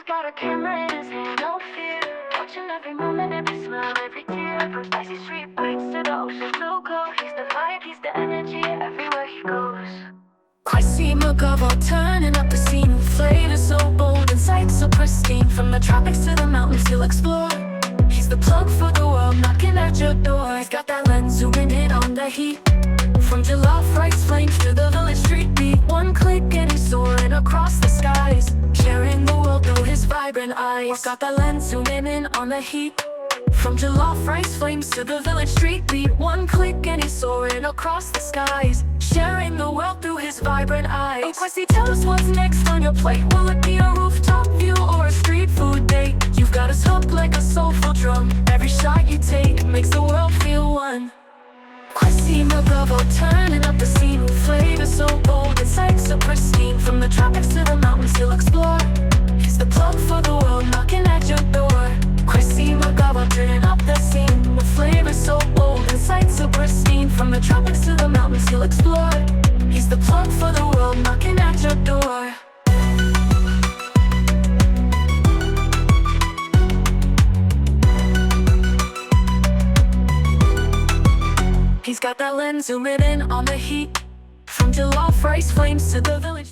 got a camera in his hand, no fear. Watching every moment, every smile, every tear. From spicy street bites to the ocean blue glow. He's the vibe, he's the energy everywhere he goes. Kwesi, Megawatt, turning up the scene with flavor so bold and sight so pristine. From the tropics to the mountains, he'll explore. He's the plug for the world, knocking at your door. He's got that lens zooming in on the heat. From jollof rice flames to the village street beat. One click and he's soaring across the skies, sharing the world through his vibrant eyes. He's got that lens zooming in on the heat. From jollof rice flames to the village street beat. One click and he's soaring across the skies, sharing the world through his vibrant eyes. Oh, Kwesi, tell us what's next on your plate. Will it be a rooftop view or a street food date? You've got us hooked like a soulful drum. Every shot you take makes the world feel one. Kwesi, Megawatt, turning up the scene with flavor so bold and sight so pristine. From the tropics to the mountains, he'll explore. He's the plug for the world, knocking at your door. Kwesi, Megawatt, turning up the scene with flavor so bold and sight so pristine. From the tropics to the mountains, he'll explore. He's the plug for the world, knocking at your door. He's got that lens zooming in on the heat. From jollof rice flames to the village